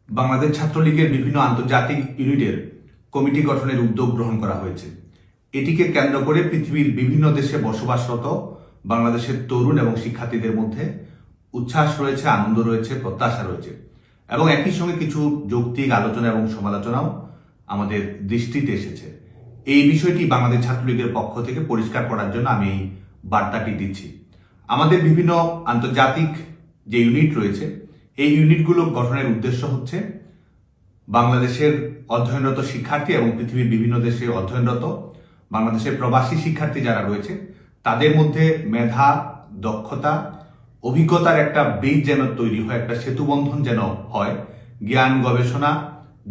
বাংলাদেশ ছাত্রলীগের বিভিন্ন আন্তর্জাতিক ইউনিটের কমিটি গঠনের উদ্যোগ গ্রহণ করা হয়েছে। এটিকে কেন্দ্র করে পৃথিবীর বিভিন্ন দেশে বসবাসরত বাংলাদেশের তরুণ এবং শিক্ষার্থীদের মধ্যে উচ্ছ্বাস রয়েছে, আনন্দ রয়েছে, প্রত্যাশা রয়েছে এবং একই সঙ্গে কিছু যৌক্তিক আলোচনা এবং সমালোচনাও আমাদের দৃষ্টিতে এসেছে। এই বিষয়টি বাংলাদেশ ছাত্রলীগের পক্ষ থেকে পরিষ্কার করার জন্য আমি এই বার্তাটি দিচ্ছি। আমাদের বিভিন্ন আন্তর্জাতিক যে ইউনিট রয়েছে, এই ইউনিটগুলো গঠনের উদ্দেশ্য হচ্ছে বাংলাদেশের অধ্যয়নরত শিক্ষার্থী এবং পৃথিবীর বিভিন্ন দেশে অধ্যয়নরত বাংলাদেশের প্রবাসী শিক্ষার্থী যারা রয়েছে তাদের মধ্যে মেধা, দক্ষতা, অভিজ্ঞতার একটা ব্রিজ যেন তৈরি হয়, একটা সেতুবন্ধন যেন হয়, জ্ঞান, গবেষণা,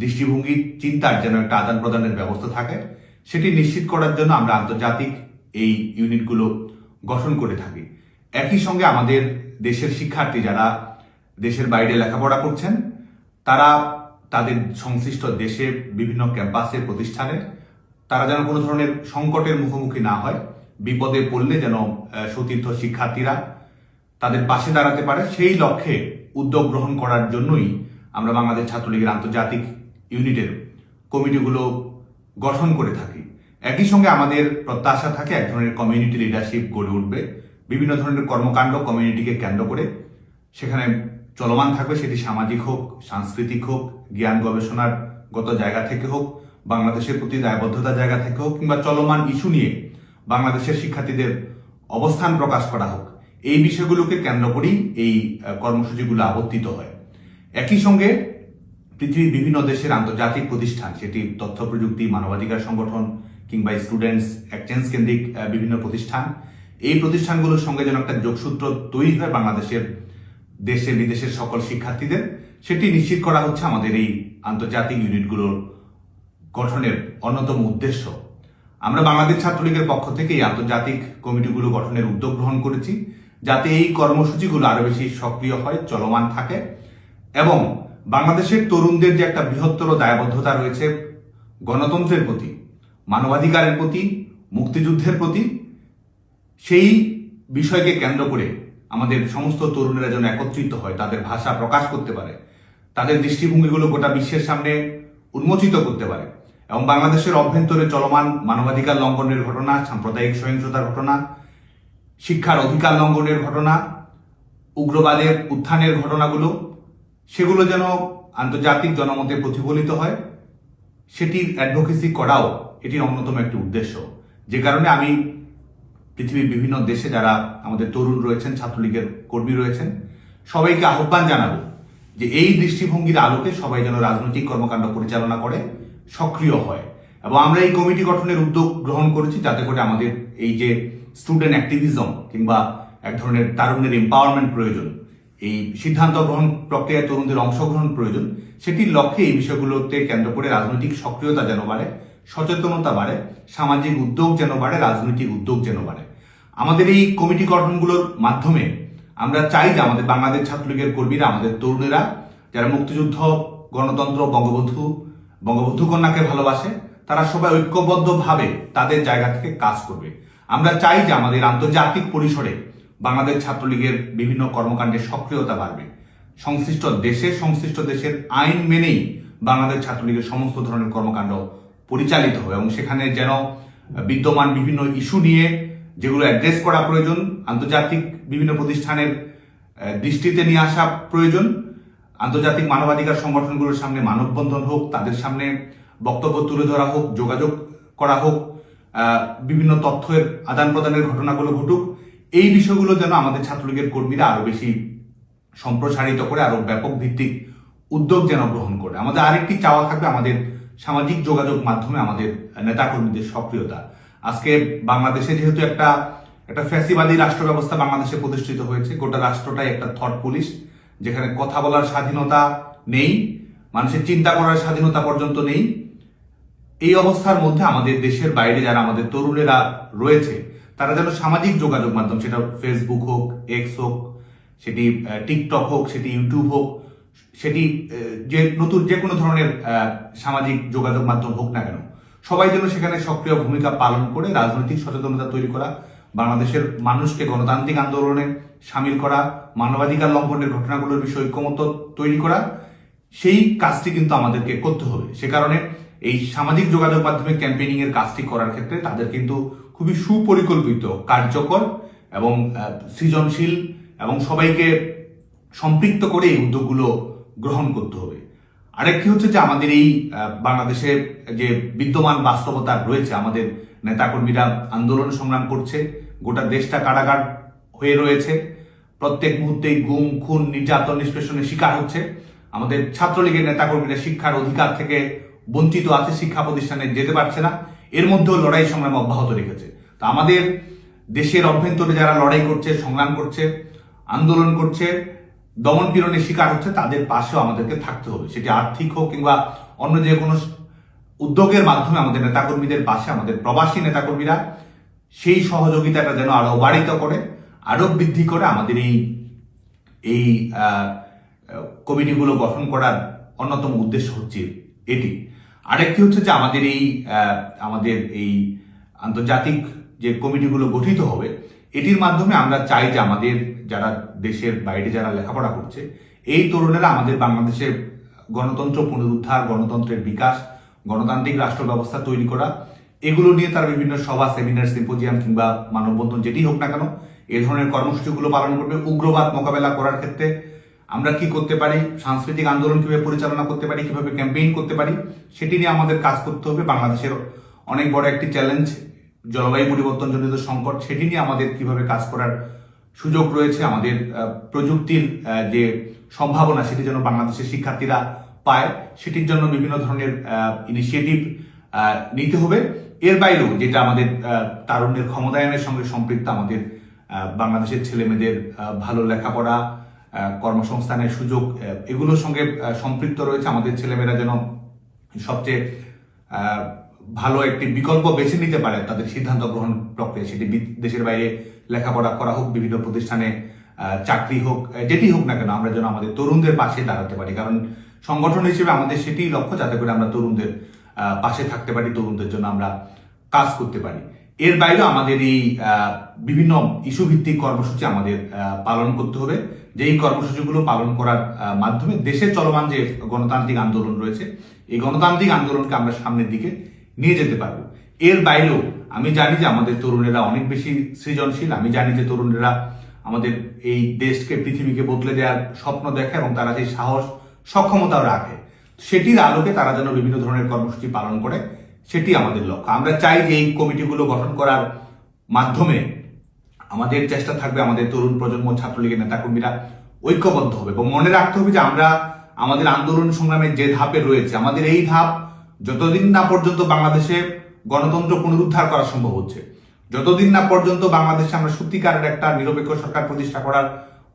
দৃষ্টিভঙ্গি, চিন্তার যেন একটা আদান প্রদানের ব্যবস্থা থাকে, সেটি নিশ্চিত করার জন্য আমরা আন্তর্জাতিক এই ইউনিটগুলো গঠন করে থাকি। একই সঙ্গে আমাদের দেশের শিক্ষার্থী যারা দেশের বাইরে লেখাপড়া করছেন তারা তাদের সংশ্লিষ্ট দেশে বিভিন্ন ক্যাম্পাসে, প্রতিষ্ঠানে তারা যেন কোনো ধরনের সংকটের মুখোমুখি না হয়, বিপদে পড়লে যেন সতীর্থ শিক্ষার্থীরা তাদের পাশে দাঁড়াতে পারে, সেই লক্ষ্যে উদ্যোগ গ্রহণ করার জন্যই আমরা বাংলাদেশ ছাত্রলীগের আন্তর্জাতিক ইউনিটের কমিটিগুলো গঠন করে থাকি। একই সঙ্গে আমাদের প্রত্যাশা থাকে এক ধরনের কমিউনিটি লিডারশিপ গড়ে উঠবে, বিভিন্ন ধরনের কর্মকাণ্ড কমিউনিটিকে কেন্দ্র করে সেখানে চলমান থাকবে, সেটি সামাজিক হোক, সাংস্কৃতিক হোক, জ্ঞান গবেষণার গত জায়গা থেকে হোক, বাংলাদেশের প্রতি দায়বদ্ধতার জায়গা থেকে হোক, কিংবা চলমান ইস্যু নিয়ে বাংলাদেশের শিক্ষার্থীদের অবস্থান প্রকাশ করা হোক, এই বিষয়গুলোকে কেন্দ্র করেই এই কর্মসূচিগুলো আবর্তিত হয়। একই সঙ্গে পৃথিবীর বিভিন্ন দেশের আন্তর্জাতিক প্রতিষ্ঠান, সেটি তথ্য প্রযুক্তি, মানবাধিকার সংগঠন কিংবা স্টুডেন্টস এক্সচেঞ্জ কেন্দ্রিক বিভিন্ন প্রতিষ্ঠান, এই প্রতিষ্ঠানগুলোর সঙ্গে যেন একটা যোগসূত্র তৈরি হয় বাংলাদেশের দেশে বিদেশের সকল শিক্ষার্থীদের, সেটি নিশ্চিত করা হচ্ছে আমাদের এই আন্তর্জাতিক ইউনিটগুলোর গঠনের অন্যতম উদ্দেশ্য। আমরা বাংলাদেশ ছাত্রলীগের পক্ষ থেকে এই আন্তর্জাতিক কমিটিগুলো গঠনের উদ্যোগ গ্রহণ করেছি যাতে এই কর্মসূচিগুলো আরো বেশি সক্রিয় হয়, চলমান থাকে এবং বাংলাদেশের তরুণদের যে একটা বৃহত্তর দায়বদ্ধতা রয়েছে গণতন্ত্রের প্রতি, মানবাধিকারের প্রতি, মুক্তিযুদ্ধের প্রতি, সেই বিষয়কে কেন্দ্র করে আমাদের সমস্ত তরুণেরা যেন একত্রিত হয়, তাদের ভাষা প্রকাশ করতে পারে, তাদের দৃষ্টিভঙ্গিগুলো গোটা বিশ্বের সামনে উন্মোচিত করতে পারে এবং বাংলাদেশের অভ্যন্তরে চলমান মানবাধিকার লঙ্ঘনের ঘটনা, সাম্প্রদায়িক সহিংসতার ঘটনা, শিক্ষার অধিকার লঙ্ঘনের ঘটনা, উগ্রবাদের উত্থানের ঘটনাগুলো, সেগুলো যেন আন্তর্জাতিক জনমতে প্রতিফলিত হয়, সেটির অ্যাডভোকেসি করাও এটির অন্যতম একটি উদ্দেশ্য। যে কারণে আমি পৃথিবীর বিভিন্ন দেশে যারা আমাদের তরুণ রয়েছেন, ছাত্রলীগের কর্মী রয়েছেন, সবাইকে আহ্বান জানাবো যে এই দৃষ্টিভঙ্গির আলোকে সবাই যেন রাজনৈতিক কর্মকাণ্ড পরিচালনা করে, সক্রিয় হয়। এবং আমরা এই কমিটি গঠনের উদ্যোগ গ্রহণ করেছি যাতে করে আমাদের এই যে স্টুডেন্ট অ্যাক্টিভিজম কিংবা এক ধরনের তারুণ্যের এম্পাওয়ারমেন্ট প্রয়োজন, এই সিদ্ধান্ত গ্রহণ প্রক্রিয়ায় তরুণদের অংশগ্রহণ প্রয়োজন, সেটির লক্ষ্যে এই বিষয়গুলোতে কেন্দ্র করে রাজনৈতিক সক্রিয়তা যেন বাড়ে, সচেতনতা বাড়ে, সামাজিক উদ্যোগ যেন বাড়ে, রাজনৈতিক উদ্যোগ যেন বাড়ে। আমাদের এই কমিটি গঠনগুলোর মাধ্যমে আমরা চাই যে আমাদের বাংলাদেশ ছাত্রলীগের কর্মীরা, আমাদের তরুণেরা যারা মুক্তিযুদ্ধ, গণতন্ত্র, বঙ্গবন্ধু কন্যাকে ভালোবাসে, তারা সবাই ঐক্যবদ্ধভাবে তাদের জায়গা থেকে কাজ করবে। আমরা চাই যে আমাদের আন্তর্জাতিক পরিসরে বাংলাদেশ ছাত্রলীগের বিভিন্ন কর্মকাণ্ডের সক্রিয়তা বাড়বে, সংশ্লিষ্ট দেশের আইন মেনেই বাংলাদেশ ছাত্রলীগের সমস্ত ধরনের কর্মকাণ্ড পরিচালিত হবে এবং সেখানে যেন বিদ্যমান বিভিন্ন ইস্যু নিয়ে যেগুলো অ্যাড্রেস করা প্রয়োজন, আন্তর্জাতিক বিভিন্ন প্রতিষ্ঠানের দৃষ্টিতে নিয়ে আসা প্রয়োজন, আন্তর্জাতিক মানবাধিকার সংগঠনগুলোর সামনে মানববন্ধন হোক, তাদের সামনে বক্তব্য তুলে ধরা হোক, যোগাযোগ করা হোক, বিভিন্ন তথ্যের আদান প্রদানের ঘটনাগুলো ঘটুক, এই বিষয়গুলো যেন আমাদের ছাত্রলীগের কর্মীরা আরো বেশি সম্প্রসারিত করে, আরো ব্যাপক ভিত্তিক উদ্যোগ যেন গ্রহণ করে। আমাদের আরেকটি চাওয়া থাকবে আমাদের সামাজিক যোগাযোগ মাধ্যমে আমাদের নেতাকর্মীদের সক্রিয়তা। আজকে বাংলাদেশে যেহেতু একটা ফ্যাসিবাদী রাষ্ট্র ব্যবস্থা বাংলাদেশে প্রতিষ্ঠিত হয়েছে, গোটা রাষ্ট্রটাই একটা থট পুলিশ, যেখানে কথা বলার স্বাধীনতা নেই, মানুষের চিন্তা করার স্বাধীনতা পর্যন্ত নেই। এই অবস্থার মধ্যে আমাদের দেশের বাইরে যারা আমাদের তরুণেরা রয়েছে তারা যেন সামাজিক যোগাযোগ মাধ্যম, সেটা ফেসবুক হোক, এক্স হোক, সেটি টিকটক হোক, সেটি ইউটিউব হোক, সেটি যে নতুন যে কোনো ধরনের সামাজিক যোগাযোগ মাধ্যম হোক না কেন, সবাই যেন সেখানে সক্রিয় ভূমিকা পালন করে রাজনৈতিক সচেতনতা তৈরি করা, বাংলাদেশের মানুষকে গণতান্ত্রিক আন্দোলনে সামিল করা, মানবাধিকার লঙ্ঘনের ঘটনাগুলোর বিষয়ে ঐক্যমত্য তৈরি করা, সেই কাজটি কিন্তু আমাদেরকে করতে হবে। সে কারণে এই সামাজিক যোগাযোগ মাধ্যমে ক্যাম্পেইনিং এর কাজটি করার ক্ষেত্রে তাদের কিন্তু খুবই সুপরিকল্পিত, কার্যকর এবং সৃজনশীল এবং সবাইকে সম্পৃক্ত করে এই উদ্যোগগুলো গ্রহণ করতে হবে। আরেকটি হচ্ছে যে আমাদের এই বাংলাদেশে যে বিদ্যমান বাস্তবতা রয়েছে, আমাদের নেতাকর্মীরা আন্দোলন সংগ্রাম করছে, গোটা দেশটা কারাগার হয়ে রয়েছে, প্রত্যেক মুহূর্তেই গুম, খুন, নির্যাতন, নিষ্পেষণের শিকার হচ্ছে। আমাদের ছাত্রলীগের নেতাকর্মীরা শিক্ষার অধিকার থেকে বঞ্চিত আছে, শিক্ষা প্রতিষ্ঠানে যেতে পারছে না, এর মধ্যেও লড়াই সংগ্রাম অব্যাহত রেখেছে। তো আমাদের দেশের অভ্যন্তরে যারা লড়াই করছে, সংগ্রাম করছে, আন্দোলন করছে, দমন পীড়নের শিকার হচ্ছে, তাদের পাশেও আমাদেরকে থাকতে হবে। সেটি আর্থিক হোক কিংবা অন্য যে কোনো উদ্যোগের মাধ্যমে আমাদের নেতাকর্মীদের পাশে, আমাদের প্রবাসী নেতাকর্মীরা সেই সহযোগিতাটা যেন আরো বাড়িত করে, আরো বৃদ্ধি করে। আমাদের এই কমিটিগুলো গঠন করার অন্যতম উদ্দেশ্য হচ্ছে এটি। আরেকটি হচ্ছে যে আমাদের এই আন্তর্জাতিক যে কমিটিগুলো গঠিত হবে, এটির মাধ্যমে আমরা চাই যে আমাদের যারা দেশের বাইরে যারা লেখাপড়া করছে, এই তরুণেরা আমাদের বাংলাদেশের গণতন্ত্র পুনরুদ্ধার, গণতন্ত্রের বিকাশ, গণতান্ত্রিক রাষ্ট্র ব্যবস্থা তৈরি করা, এগুলো নিয়ে তারা বিভিন্ন সভা, সেমিনার, সিম্পোজিয়াম কিংবা মানববন্ধন যেটি হোক না কেন, এই ধরনের কর্মসূচিগুলো পালন করবে। উগ্রবাদ মোকাবেলা করার ক্ষেত্রে আমরা কি করতে পারি, সাংস্কৃতিক আন্দোলন কিভাবে পরিচালনা করতে পারি, কিভাবে ক্যাম্পেইন করতে পারি, সেটি নিয়ে আমাদের কাজ করতে হবে। বাংলাদেশের অনেক বড় একটি চ্যালেঞ্জ জলবায়ু পরিবর্তনজনিত সংকট, সেটি নিয়ে আমাদের কিভাবে কাজ করার সুযোগ রয়েছে। আমাদের প্রযুক্তির যে সম্ভাবনা, সেটি যেন বাংলাদেশের শিক্ষার্থীরা পায়, সেটির জন্য বিভিন্ন ধরনের ইনিশিয়েটিভ নিতে হবে। এর বাইরেও যেটা আমাদের তারুণ্যের ক্ষমতায়নের সঙ্গে সম্পৃক্ত, আমাদের বাংলাদেশের ছেলেমেয়েদের ভালো লেখাপড়া, কর্মসংস্থানের সুযোগ, এগুলোর সঙ্গে সম্পৃক্ত রয়েছে। আমাদের ছেলেমেয়েরা যেন সবচেয়ে ভালো একটি বিকল্প বেছে নিতে পারে তাদের সিদ্ধান্ত গ্রহণ প্রক্রিয়া, সেটি দেশের বাইরে লেখাপড়া করা হোক, বিভিন্ন প্রতিষ্ঠানে চাকরি হোক, যেটি হোক না কেন, আমরা যেন আমাদের তরুণদের পাশে দাঁড়াতে পারি। কারণ সংগঠন হিসেবে আমাদের সেটি লক্ষ্য, যাতে করে আমরা তরুণদের পাশে থাকতে পারি, তরুণদের জন্য আমরা কাজ করতে পারি। এর বাইরেও আমাদের এই বিভিন্ন ইস্যু ভিত্তিক কর্মসূচি আমাদের পালন করতে হবে, যে এই কর্মসূচিগুলো পালন করার মাধ্যমে দেশের চলমান যে গণতান্ত্রিক আন্দোলন রয়েছে, এই গণতান্ত্রিক আন্দোলনকে আমরা সামনের দিকে নিয়ে যেতে পারবো। এর বাইরেও আমি জানি যে আমাদের তরুণেরা অনেক বেশি সৃজনশীল। আমি জানি যে তরুণেরা আমাদের এই দেশকে, পৃথিবীকে বদলে দেওয়ার স্বপ্ন দেখে এবং তারা সেই সাহস, সক্ষমতাও রাখে। সেটির আলোকে তারা যেন বিভিন্ন ধরনের কর্মসূচি পালন করে, সেটি আমাদের লক্ষ্য। আমরা চাই যে এই কমিটিগুলো গঠন করার মাধ্যমে আমাদের চেষ্টা থাকবে আমাদের তরুণ প্রজন্ম, ছাত্রলীগের নেতাকর্মীরা ঐক্যবদ্ধ হবে এবং মনে রাখতে হবে যে আমরা আমাদের আন্দোলন সংগ্রামের যে ধাপে রয়েছে, আমাদের এই ধাপ যতদিন না পর্যন্ত বাংলাদেশে গণতন্ত্র পুনরুদ্ধার করা সম্ভব হচ্ছে, যতদিন না পর্যন্ত বাংলাদেশে আমরা সত্যিকারের একটা নিরপেক্ষ সরকার প্রতিষ্ঠা করার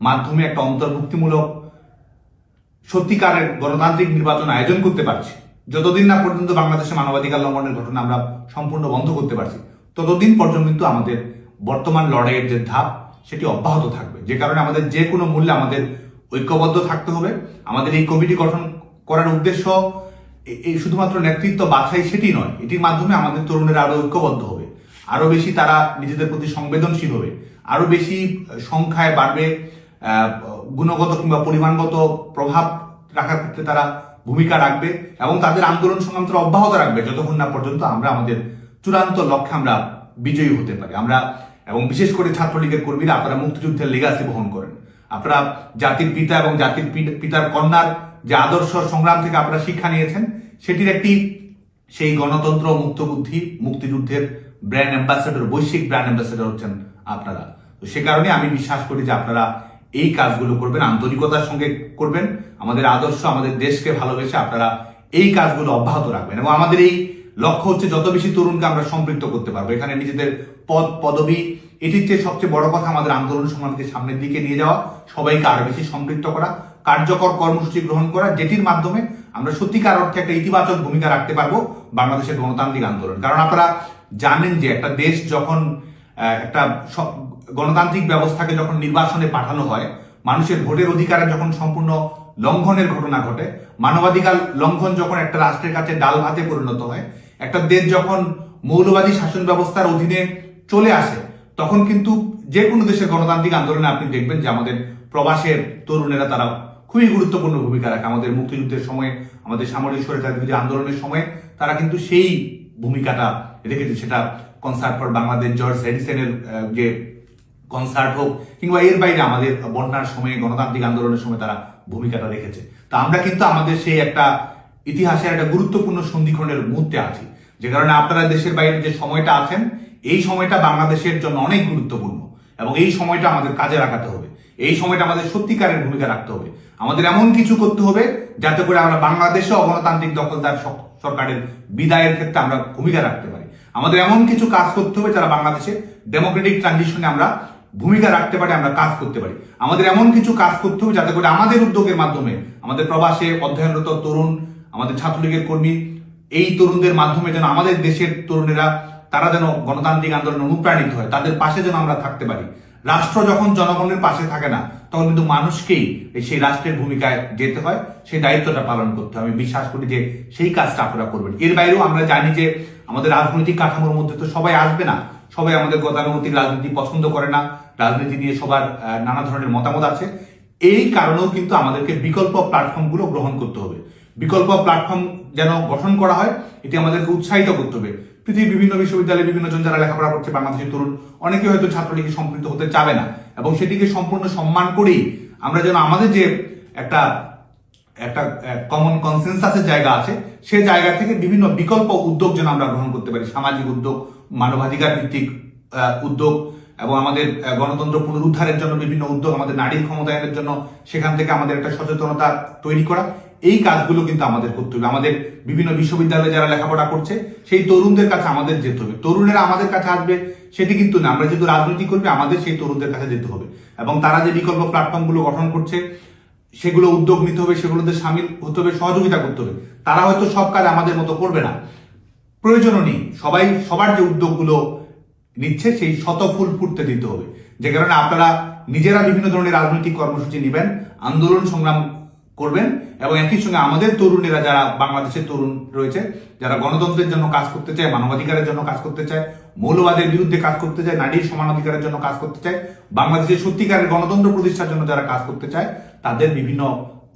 মাধ্যমে একটা অন্তর্ভুক্তিমূলক সত্যিকারের গণতান্ত্রিক নির্বাচন আয়োজন করতে পারছি, যতদিন না পর্যন্ত বাংলাদেশে মানবাধিকার লঙ্ঘনের ঘটনা আমরা সম্পূর্ণ বন্ধ করতে পারছি, ততদিন পর্যন্ত কিন্তু আমাদের বর্তমান লড়াইয়ের যে ধাপ, সেটি অব্যাহত থাকবে। যে কারণে আমাদের যে কোনো মূল্যে আমাদের ঐক্যবদ্ধ থাকতে হবে। আমাদের এই কমিটি গঠন করার উদ্দেশ্য এই শুধুমাত্র নেতৃত্ব বাছাই সেটি নয়, এটির মাধ্যমে আমাদের তরুণেরা আরো ঐক্যবদ্ধ হবে, আরো বেশি তারা নিজেদের প্রতি সংবেদনশীল হবে, আরো বেশি সংখ্যায় বাড়বে, গুণগত কিংবা পরিমাণগত প্রভাব রাখার ক্ষেত্রে তারা ভূমিকা রাখবে এবং তাদের আন্দোলন সংগ্রাম তারা অব্যাহত রাখবে যতক্ষণ না পর্যন্ত আমরা আমাদের চূড়ান্ত লক্ষ্যে আমরা বিজয়ী হতে পারি। আমরা এবং বিশেষ করে ছাত্রলীগের কর্মীরা, আপনারা মুক্তিযুদ্ধের লেগাসি বহন করেন, আপনারা জাতির পিতা এবং জাতির পিতার কন্যার যে আদর্শ সংগ্রাম থেকে আপনারা শিক্ষা নিয়েছেন, সেটির একটি সেই গণতন্ত্র, মুক্তবুদ্ধি, মুক্তিযুদ্ধের ব্র্যান্ড অ্যাম্বাসেডর, বৈশ্বিক ব্র্যান্ড অ্যাম্বাসেডর হচ্ছেন আপনারা। তো সে কারণে আমি বিশ্বাস করি যে আপনারা এই কাজগুলো করবেন, আন্তরিকতার সঙ্গে করবেন, আমাদের আদর্শ, আমাদের দেশকে ভালোবেসে আপনারা এই কাজগুলো অব্যাহত রাখবেন এবং আমাদের এই লক্ষ্য হচ্ছে যত বেশি তরুণকে আমরা সম্পৃক্ত করতে পারবো। এখানে নিজেদের পদ পদবি এটির চেয়ে সবচেয়ে বড় কথা আমাদের আন্দোলন সংগ্রামকে সামনের দিকে নিয়ে যাওয়া, সবাইকে আরো বেশি সম্পৃক্ত করা, কার্যকর কর্মসূচি গ্রহণ করা, যেটির মাধ্যমে আমরা সত্যিকার অর্থে একটা ইতিবাচক ভূমিকা রাখতে পারবো বাংলাদেশের গণতান্ত্রিক আন্দোলন। কারণ আপনারা জানেন যে একটা দেশ যখন একটা গণতান্ত্রিক ব্যবস্থাকে যখন নির্বাসনে পাঠানো হয়, মানুষের ভোটের অধিকারের যখন সম্পূর্ণ লঙ্ঘনের ঘটনা ঘটে, মানবাধিকার লঙ্ঘন যখন একটা রাষ্ট্রের কাছে ডাল ভাতে পরিণত হয়, একটা দেশ যখন মৌলবাদী শাসন ব্যবস্থার অধীনে চলে আসে, তখন কিন্তু যে কোনো দেশের গণতান্ত্রিক আন্দোলনে আপনি দেখবেন যে আমাদের প্রবাসের তরুণেরা তারা খুবই গুরুত্বপূর্ণ ভূমিকা রাখে। আমাদের মুক্তিযুদ্ধের সময়ে, আমাদের সামরিক স্বৈরাচার বিরোধী আন্দোলনের সময়ে তারা কিন্তু সেই ভূমিকাটা রেখেছে। সেটা কনসার্ট ফর বাংলাদেশ, জর্জ হ্যারিসনের যে কনসার্ট হোক, কিংবা এর বাইরে আমাদের বন্যার সময়ে, গণতান্ত্রিক আন্দোলনের সময় তারা ভূমিকাটা রেখেছে। তো আমরা কিন্তু আমাদের সেই একটা ইতিহাসের একটা গুরুত্বপূর্ণ সন্ধিক্ষণের মুহূর্তে আছি, যে কারণে আপনারা দেশের বাইরে যে সময়টা আছেন, এই সময়টা বাংলাদেশের জন্য অনেক গুরুত্বপূর্ণ এবং এই সময়টা আমাদের কাজে লাগাতে হবে। এই সময়টা আমাদের সত্যিকারের ভূমিকা রাখতে হবে। আমাদের এমন কিছু করতে হবে যাতে করে আমরা বাংলাদেশে অগণতান্ত্রিক দখলদার সরকারের বিদায়ের ক্ষেত্রে আমরা ভূমিকা রাখতে পারি। আমাদের এমন কিছু কাজ করতে হবে যারা বাংলাদেশে ডেমোক্রেটিক ট্রানজিশনে আমরা ভূমিকা রাখতে পারি, আমরা কাজ করতে পারি। আমাদের এমন কিছু কাজ করতে হবে যাতে করে আমাদের উদ্যোগের মাধ্যমে আমাদের প্রবাসে অধ্যয়নরত তরুণ, আমাদের ছাত্রলীগের কর্মী, এই তরুণদের মাধ্যমে যেন আমাদের দেশের তরুণেরা তারা যেন গণতান্ত্রিক আন্দোলনে অনুপ্রাণিত হয়, তাদের পাশে যেন আমরা থাকতে পারি। রাষ্ট্র যখন জনগণের পাশে থাকে না, তখন কিন্তু মানুষকেই সেই রাষ্ট্রের ভূমিকায় যেতে হয়, সেই দায়িত্বটা পালন করতে হয়। আমি বিশ্বাস করি যে সেই কাজটা আপনারা করবেন। এর বাইরেও আমরা জানি যে আমাদের রাজনৈতিক কাঠামোর মধ্যে তো সবাই আসবে না, সবাই আমাদের গতানুগতিক রাজনীতি পছন্দ করে না, রাজনীতি নিয়ে সবার নানা ধরনের মতামত আছে। এই কারণেও কিন্তু আমাদেরকে বিকল্প প্ল্যাটফর্মগুলো গ্রহণ করতে হবে। বিকল্প প্ল্যাটফর্ম যেন গঠন করা হয়, এটি আমাদেরকে উৎসাহিত করতে হবে। পৃথিবীর বিভিন্ন বিশ্ববিদ্যালয়ে বিভিন্ন জন যারা লেখাপড়া করছে, বাংলাদেশের তরুণ অনেকে হয়তো ছাত্রলীগে সম্পৃক্ত হতে চাবে না, এবং সেটিকে সম্পূর্ণ সম্মান করেই আমরা যেন আমাদের যে একটা একটা কমন কনসেনসাসের জায়গা আছে, সেই জায়গা থেকে বিভিন্ন বিকল্প উদ্যোগ যেন আমরা গ্রহণ করতে পারি। সামাজিক উদ্যোগ, মানবাধিকার ভিত্তিক উদ্যোগ, এবং আমাদের গণতন্ত্র পুনরুদ্ধারের জন্য বিভিন্ন উদ্যোগ, আমাদের নারীর ক্ষমতায়নের জন্য সেখান থেকে আমাদের একটা সচেতনতা তৈরি করা, এই কাজগুলো কিন্তু আমাদের করতে হবে। আমাদের বিভিন্ন বিশ্ববিদ্যালয়ে যারা লেখাপড়া করছে, সেই তরুণদের কাছে আমাদের যেতে হবে। তরুণেরা আমাদের কাছে আসবে সেটি কিন্তু না, আমরা যেহেতু রাজনীতি করবে আমাদের সেই তরুণদের কাছে যেতে হবে, এবং তারা যে বিকল্প প্ল্যাটফর্মগুলো গঠন করছে সেগুলো উদ্যোগ নিতে হবে, সেগুলোতে সামিল হতে হবে, সহযোগিতা করতে হবে। তারা হয়তো সব কাজ আমাদের মতো করবে না, প্রয়োজনও নেই। সবাই সবার যে উদ্যোগগুলো নিচ্ছে সেই শত ফুল ফুটতে দিতে হবে। যে কারণে আপনারা নিজেরা বিভিন্ন ধরনের রাজনৈতিক কর্মসূচি নেবেন, আন্দোলন সংগ্রাম করবেন, এবং একই সঙ্গে আমাদের তরুণেরা যারা বাংলাদেশের তরুণ রয়েছে, যারা গণতন্ত্রের জন্য কাজ করতে চায়, মানবাধিকারের জন্য কাজ করতে চায়, মৌলবাদের বিরুদ্ধে কাজ করতে চায়, নারীর সমান অধিকারের জন্য কাজ করতে চায়, বাংলাদেশের সত্যিকারের গণতন্ত্র প্রতিষ্ঠার জন্য যারা কাজ করতে চায়, তাদের বিভিন্ন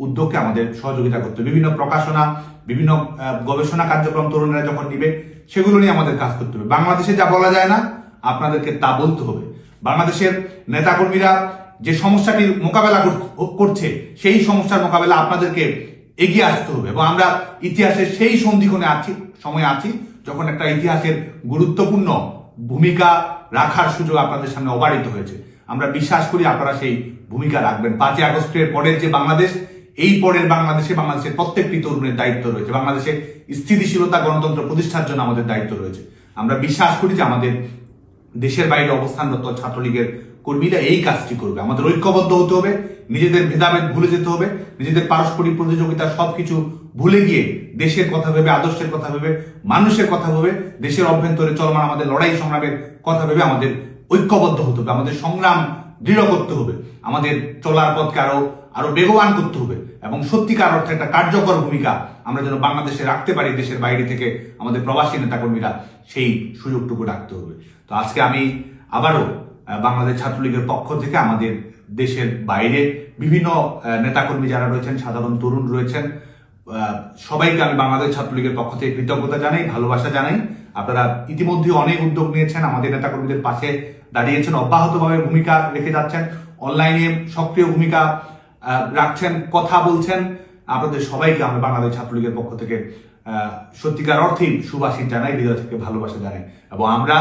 উদ্যোগকে আমাদের সহযোগিতা করতে হবে। বিভিন্ন প্রকাশনা, বিভিন্ন গবেষণা কার্যক্রম তরুণেরা যখন নিবে, সেগুলো নিয়ে আমাদের কাজ করতে হবে। বাংলাদেশে যা বলা যায় না, আপনাদেরকে তা বলতে হবে। বাংলাদেশের নেতাকর্মীরা যে সমস্যাটির মোকাবেলা করছে, সেই সমস্যার মোকাবেলা আপনাদেরকে এগিয়ে আসতে হবে। এবং আমরা ইতিহাসের সেই সন্ধিক্ষণে সময় আছি যখন একটা ইতিহাসের গুরুত্বপূর্ণ ভূমিকা রাখার সুযোগ আপনাদের সামনে অবারিত হয়েছে। আমরা বিশ্বাস করি আপনারা সেই ভূমিকা রাখবেন। 5ই আগস্টের পরের যে বাংলাদেশ, এই পরের বাংলাদেশের প্রত্যেকটি তরুণের দায়িত্ব রয়েছে। বাংলাদেশের স্থিতিশীলতা, গণতন্ত্র প্রতিষ্ঠার জন্য আমাদের দায়িত্ব রয়েছে। আমরা বিশ্বাস করি যে আমাদের দেশের বাইরে অবস্থানরত ছাত্রলীগের কর্মীরা এই কাজটি করবে। আমাদের ঐক্যবদ্ধ হতে হবে, নিজেদের ভেদাভেদ ভুলে যেতে হবে, নিজেদের পারস্পরিক প্রতিযোগিতা সবকিছু ভুলে গিয়ে দেশের কথা ভেবে, আদর্শের কথা ভেবে, মানুষের কথা ভেবে, দেশের অভ্যন্তরে চলমান আমাদের লড়াই সংগ্রামের কথা ভেবে আমাদের ঐক্যবদ্ধ হতে হবে। আমাদের সংগ্রাম দৃঢ় করতে হবে, আমাদের চলার পথকে আরো বেগবান করতে হবে, এবং সত্যিকার অর্থে একটা কার্যকর ভূমিকা আমরা যেন বাংলাদেশে রাখতে পারি। দেশের বাইরে থেকে আমাদের প্রবাসী নেতাকর্মীরা সেই সুযোগটুকু রাখতে হবে। তো আজকে আমি আবারও বাংলাদেশ ছাত্রলীগের পক্ষ থেকে আমাদের দেশের বাইরে বিভিন্ন নেতাকর্মী যারা রয়েছেন, সাধারণ তরুণ রয়েছেন, সবাইকে আমি বাংলাদেশ ছাত্রলীগের পক্ষ থেকে কৃতজ্ঞতা জানাই, ভালোবাসা জানাই। আপনারা ইতিমধ্যে অনেক উদ্যোগ নিয়েছেন, আমাদের নেতাকর্মীদের পাশে দাঁড়িয়েছেন, অব্যাহতভাবে ভূমিকা রেখে যাচ্ছেন, অনলাইনে সক্রিয় ভূমিকা রাখছেন, কথা বলছেন। আপনাদের সবাইকে আমি বাংলাদেশ ছাত্রলীগের পক্ষ থেকে সত্যিকার অর্থেই সুবাসিত জানাই, হৃদয় থেকে ভালোবাসা জানাই, এবং আমরা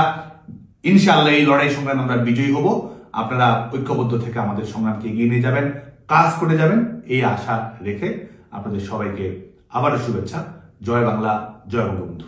ইনশাআল্লাহ এই লড়াই সংগ্রামে আমরা বিজয়ী হব। আপনারা ঐক্যবদ্ধ থেকে আমাদের সংগ্রামকে এগিয়ে নিয়ে যাবেন, কাজ করে যাবেন, এই আশা রেখে আপনাদের সবাইকে আবারও শুভেচ্ছা। জয় বাংলা, জয় বঙ্গবন্ধু।